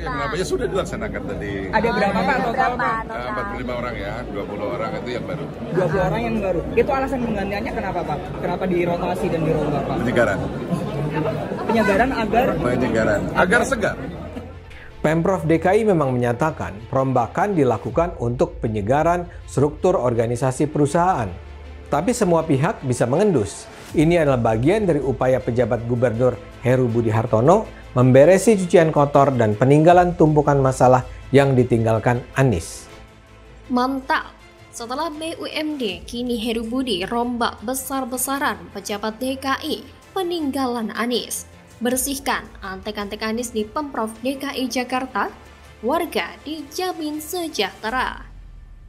Ya, sudah dilaksanakan tadi. Ada berapa Pak total Pak? 45 orang ya, 20 orang itu yang baru. 20 orang yang baru. Itu alasan penggantiannya kenapa Pak? Kenapa dirotasi dan dirombak Pak? Penyegaran. Penyegaran agar segar. Pemprov DKI memang menyatakan perombakan dilakukan untuk penyegaran struktur organisasi perusahaan. Tapi semua pihak bisa mengendus. Ini adalah bagian dari upaya pejabat Gubernur Heru Budi Hartono memberesi cucian kotor dan peninggalan tumpukan masalah yang ditinggalkan Anies. Mantap! Setelah BUMD, kini Heru Budi rombak besar-besaran pejabat DKI peninggalan Anies. Bersihkan antek-antek Anies di Pemprov DKI Jakarta, warga dijamin sejahtera.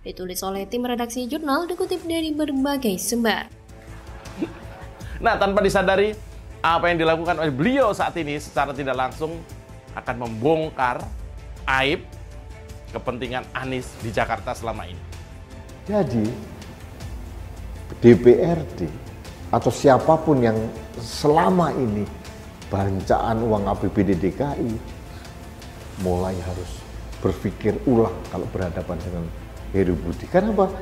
Ditulis oleh tim redaksi jurnal, dikutip dari berbagai sumber. Nah, tanpa disadari, apa yang dilakukan oleh beliau saat ini secara tidak langsung akan membongkar aib kepentingan Anies di Jakarta selama ini. Jadi, DPRD atau siapapun yang selama ini bancaan uang APBD DKI mulai harus berpikir ulang kalau berhadapan dengan Heru Budi. Kenapa?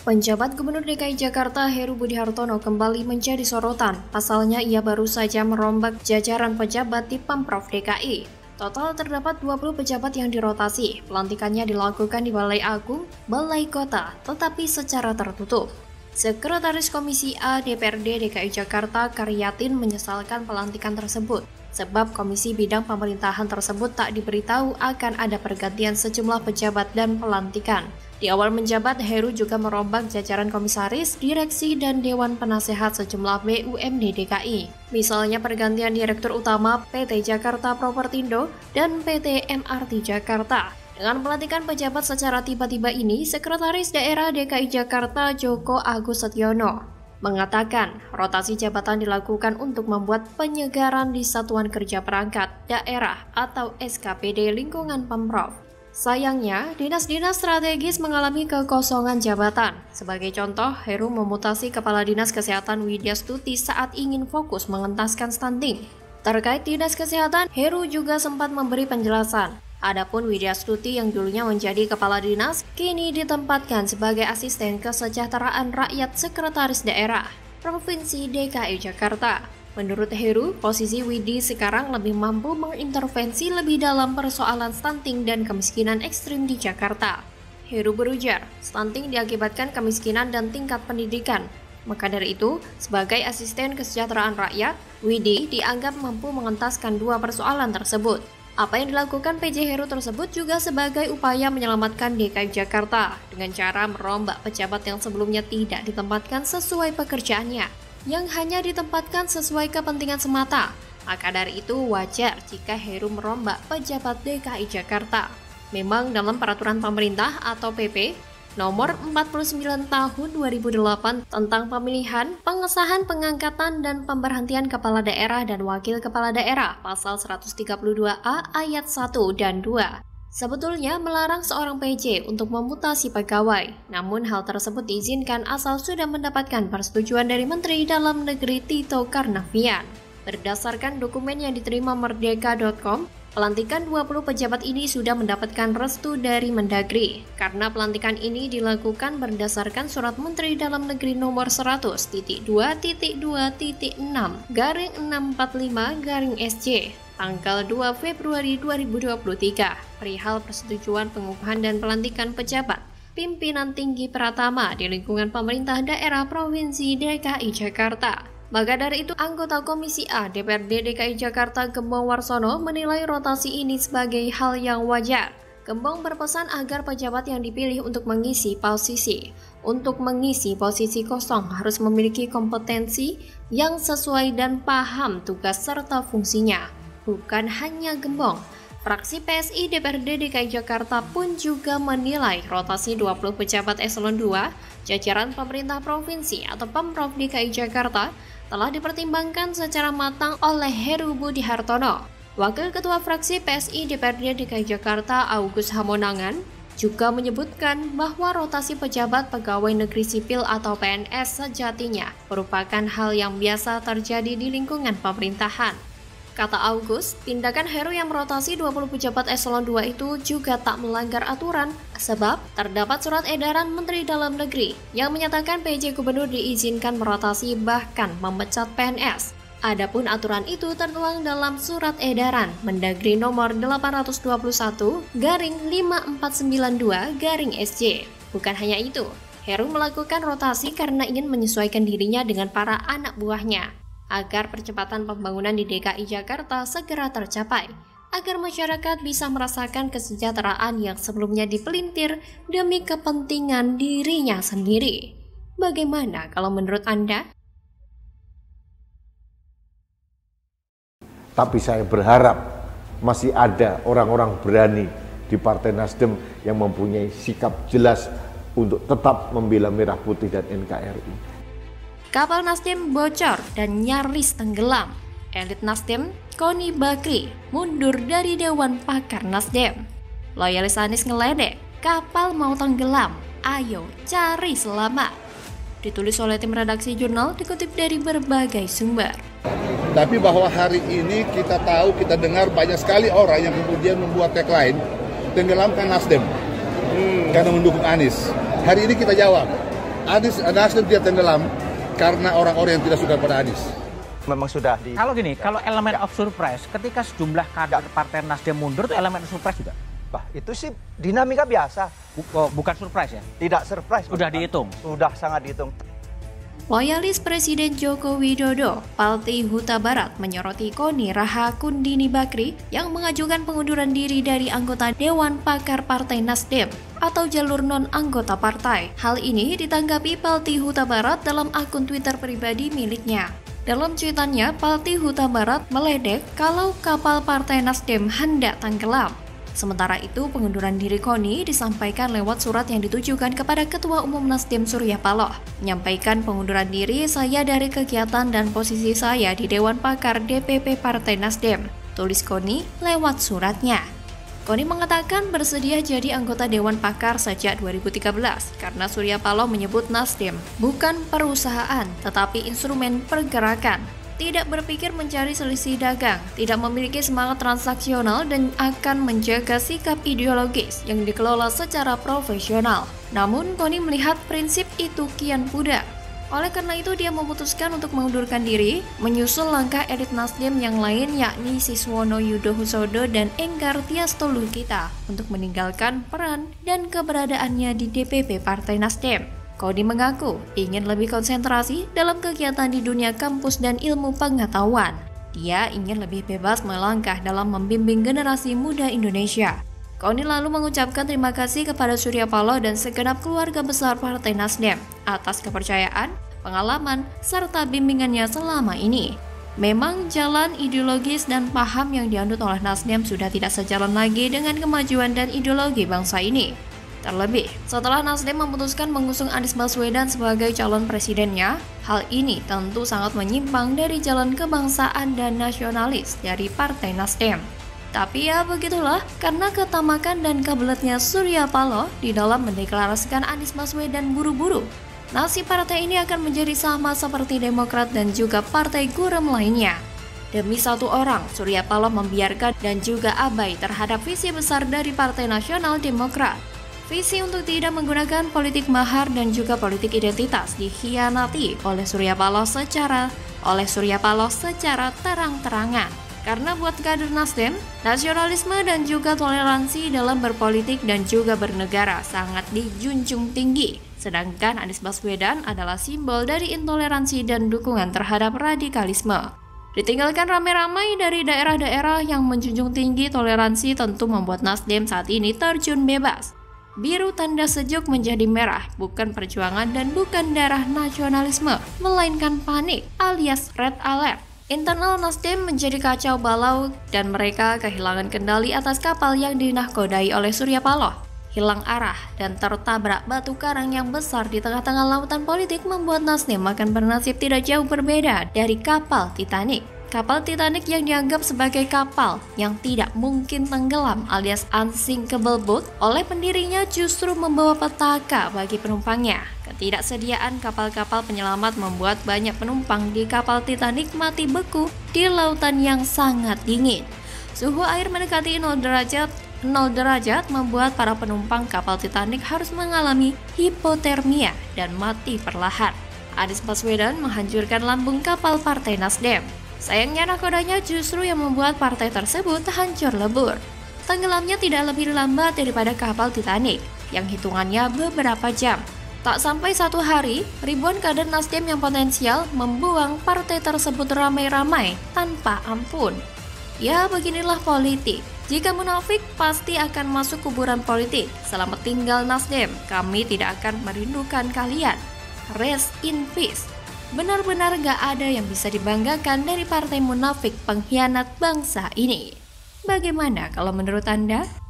Penjabat Gubernur DKI Jakarta Heru Budi Hartono kembali menjadi sorotan. Pasalnya ia baru saja merombak jajaran pejabat di Pemprov DKI. Total terdapat 20 pejabat yang dirotasi. Pelantikannya dilakukan di Balai Agung, Balai Kota, tetapi secara tertutup. Sekretaris Komisi A DPRD DKI Jakarta Karyatin menyesalkan pelantikan tersebut, sebab Komisi Bidang Pemerintahan tersebut tak diberitahu akan ada pergantian sejumlah pejabat dan pelantikan. Di awal menjabat, Heru juga merombak jajaran komisaris, direksi, dan Dewan Penasehat sejumlah BUMD DKI. Misalnya pergantian Direktur Utama PT Jakarta Propertindo dan PT MRT Jakarta. Dengan pelantikan pejabat secara tiba-tiba ini, Sekretaris Daerah DKI Jakarta Joko Agus Setiono mengatakan rotasi jabatan dilakukan untuk membuat penyegaran di Satuan Kerja Perangkat Daerah atau SKPD lingkungan Pemprov. Sayangnya, dinas-dinas strategis mengalami kekosongan jabatan. Sebagai contoh, Heru memutasi Kepala Dinas Kesehatan Widya Stuti saat ingin fokus mengentaskan stunting. Terkait Dinas Kesehatan, Heru juga sempat memberi penjelasan. Adapun Widya Stuti yang dulunya menjadi kepala dinas, kini ditempatkan sebagai asisten kesejahteraan rakyat Sekretaris Daerah Provinsi DKI Jakarta. Menurut Heru, posisi Widi sekarang lebih mampu mengintervensi lebih dalam persoalan stunting dan kemiskinan ekstrim di Jakarta. Heru berujar, stunting diakibatkan kemiskinan dan tingkat pendidikan. Maka dari itu, sebagai asisten kesejahteraan rakyat, Widi dianggap mampu mengentaskan dua persoalan tersebut. Apa yang dilakukan PJ Heru tersebut juga sebagai upaya menyelamatkan DKI Jakarta dengan cara merombak pejabat yang sebelumnya tidak ditempatkan sesuai pekerjaannya, yang hanya ditempatkan sesuai kepentingan semata. Maka dari itu wajar jika Heru merombak pejabat DKI Jakarta. Memang dalam peraturan pemerintah atau PP Nomor 49 Tahun 2008 tentang pemilihan, pengesahan, pengangkatan, dan pemberhentian kepala daerah dan wakil kepala daerah pasal 132A ayat 1 dan 2. Sebetulnya melarang seorang PJ untuk memutasi pegawai, namun hal tersebut diizinkan asal sudah mendapatkan persetujuan dari Menteri Dalam Negeri Tito Karnavian. Berdasarkan dokumen yang diterima merdeka.com, pelantikan 20 pejabat ini sudah mendapatkan restu dari Mendagri, karena pelantikan ini dilakukan berdasarkan Surat Menteri Dalam Negeri Nomor 100.2.2.6/645/SC tanggal 2 Februari 2023 perihal persetujuan pengukuhan dan pelantikan pejabat pimpinan tinggi Pratama di lingkungan pemerintah daerah Provinsi DKI Jakarta. Maka dari itu, anggota Komisi A DPRD DKI Jakarta Gembong Warsono menilai rotasi ini sebagai hal yang wajar. Gembong berpesan agar pejabat yang dipilih untuk mengisi posisi kosong harus memiliki kompetensi yang sesuai dan paham tugas serta fungsinya. Bukan hanya Gembong, fraksi PSI DPRD DKI Jakarta pun juga menilai rotasi 20 pejabat eselon 2 jajaran pemerintah provinsi atau Pemprov DKI Jakarta telah dipertimbangkan secara matang oleh Heru Budi Hartono. Wakil Ketua Fraksi PSI DPRD DKI Jakarta Agus Hamonangan juga menyebutkan bahwa rotasi pejabat pegawai negeri sipil atau PNS sejatinya merupakan hal yang biasa terjadi di lingkungan pemerintahan. Kata Agus, tindakan Heru yang merotasi 20 pejabat eselon 2 itu juga tak melanggar aturan, sebab terdapat surat edaran Menteri Dalam Negeri yang menyatakan PJ Gubernur diizinkan merotasi bahkan memecat PNS. Adapun aturan itu tertuang dalam surat edaran Mendagri nomor 821-5492-SJ. Bukan hanya itu, Heru melakukan rotasi karena ingin menyesuaikan dirinya dengan para anak buahnya, agar percepatan pembangunan di DKI Jakarta segera tercapai, agar masyarakat bisa merasakan kesejahteraan yang sebelumnya dipelintir demi kepentingan dirinya sendiri. Bagaimana kalau menurut Anda? Tapi saya berharap masih ada orang-orang berani di Partai Nasdem yang mempunyai sikap jelas untuk tetap membela Merah Putih dan NKRI. Kapal Nasdem bocor dan nyaris tenggelam. Elit Nasdem, Koni Bakri, mundur dari Dewan Pakar Nasdem. Loyalis Anies ngeledek, kapal mau tenggelam, ayo cari selamat. Ditulis oleh tim redaksi jurnal, dikutip dari berbagai sumber. Tapi bahwa hari ini kita tahu, kita dengar banyak sekali orang yang kemudian membuat tagline, tenggelamkan Nasdem, karena mendukung Anies. Hari ini kita jawab, Nasdem tidak tenggelam, karena orang-orang yang tidak suka pada Anies. Memang sudah di... Kalau gini, kalau elemen of surprise, ketika sejumlah kader Partai Nasdem mundur, itu elemen of surprise juga? Bah, itu sih dinamika biasa. Bukan surprise ya? Tidak surprise. Sudah dihitung? Sudah sangat dihitung. Loyalis Presiden Joko Widodo, Palti Huta Barat menyoroti Koni Rahakundini Bakri yang mengajukan pengunduran diri dari anggota Dewan Pakar Partai Nasdem atau jalur non-anggota partai. Hal ini ditanggapi Palti Huta Barat dalam akun Twitter pribadi miliknya. Dalam cuitannya, Palti Huta Barat meledek kalau kapal Partai Nasdem hendak tenggelam. Sementara itu, pengunduran diri Koni disampaikan lewat surat yang ditujukan kepada Ketua Umum Nasdem Surya Paloh. Menyampaikan pengunduran diri saya dari kegiatan dan posisi saya di Dewan Pakar DPP Partai Nasdem, tulis Koni lewat suratnya. Koni mengatakan bersedia jadi anggota Dewan Pakar sejak 2013 karena Surya Paloh menyebut Nasdem bukan perusahaan tetapi instrumen pergerakan. Tidak berpikir mencari selisih dagang, tidak memiliki semangat transaksional dan akan menjaga sikap ideologis yang dikelola secara profesional. Namun, Koni melihat prinsip itu kian pudar. Oleh karena itu, dia memutuskan untuk mengundurkan diri, menyusul langkah elit Nasdem yang lain yakni Siswono Yudhohusodo dan Enggar Tias Tolukita untuk meninggalkan peran dan keberadaannya di DPP Partai Nasdem. Koni mengaku ingin lebih konsentrasi dalam kegiatan di dunia kampus dan ilmu pengetahuan. Dia ingin lebih bebas melangkah dalam membimbing generasi muda Indonesia. Koni lalu mengucapkan terima kasih kepada Surya Paloh dan segenap keluarga besar Partai Nasdem atas kepercayaan, pengalaman, serta bimbingannya selama ini. Memang jalan ideologis dan paham yang dianut oleh Nasdem sudah tidak sejalan lagi dengan kemajuan dan ideologi bangsa ini. Terlebih, setelah Nasdem memutuskan mengusung Anies Baswedan sebagai calon presidennya, hal ini tentu sangat menyimpang dari jalan kebangsaan dan nasionalis dari Partai Nasdem. Tapi ya begitulah, karena ketamakan dan kebeletnya Surya Paloh di dalam mendeklarasikan Anies Baswedan buru-buru, nasib partai ini akan menjadi sama seperti Demokrat dan juga partai gurem lainnya. Demi satu orang, Surya Paloh membiarkan dan juga abai terhadap visi besar dari Partai Nasional Demokrat. Visi untuk tidak menggunakan politik mahar dan juga politik identitas dikhianati oleh Surya Paloh secara terang-terangan. Karena buat kader Nasdem, nasionalisme dan juga toleransi dalam berpolitik dan juga bernegara sangat dijunjung tinggi. Sedangkan Anies Baswedan adalah simbol dari intoleransi dan dukungan terhadap radikalisme. Ditinggalkan ramai-ramai dari daerah-daerah yang menjunjung tinggi toleransi tentu membuat Nasdem saat ini terjun bebas. Biru tanda sejuk menjadi merah, bukan perjuangan dan bukan darah nasionalisme, melainkan panik alias red alert. Internal Nasdem menjadi kacau balau dan mereka kehilangan kendali atas kapal yang dinahkodai oleh Surya Paloh. Hilang arah dan tertabrak batu karang yang besar di tengah-tengah lautan politik membuat Nasdem akan bernasib tidak jauh berbeda dari kapal Titanic. Kapal Titanic yang dianggap sebagai kapal yang tidak mungkin tenggelam alias unsinkable boat oleh pendirinya justru membawa petaka bagi penumpangnya. ketidaksediaan kapal-kapal penyelamat membuat banyak penumpang di kapal Titanic mati beku di lautan yang sangat dingin. Suhu air mendekati 0 derajat membuat para penumpang kapal Titanic harus mengalami hipotermia dan mati perlahan. Anies Baswedan menghancurkan lambung kapal Partai Nasdem. Sayangnya nakodanya justru yang membuat partai tersebut hancur lebur. Tenggelamnya tidak lebih lambat daripada kapal Titanic, yang hitungannya beberapa jam. Tak sampai 1 hari, ribuan kader Nasdem yang potensial membuang partai tersebut ramai-ramai tanpa ampun. Ya, beginilah politik. Jika munafik, pasti akan masuk kuburan politik. Selamat tinggal Nasdem, kami tidak akan merindukan kalian. Rest in peace. Benar-benar gak ada yang bisa dibanggakan dari partai munafik pengkhianat bangsa ini. Bagaimana kalau menurut Anda?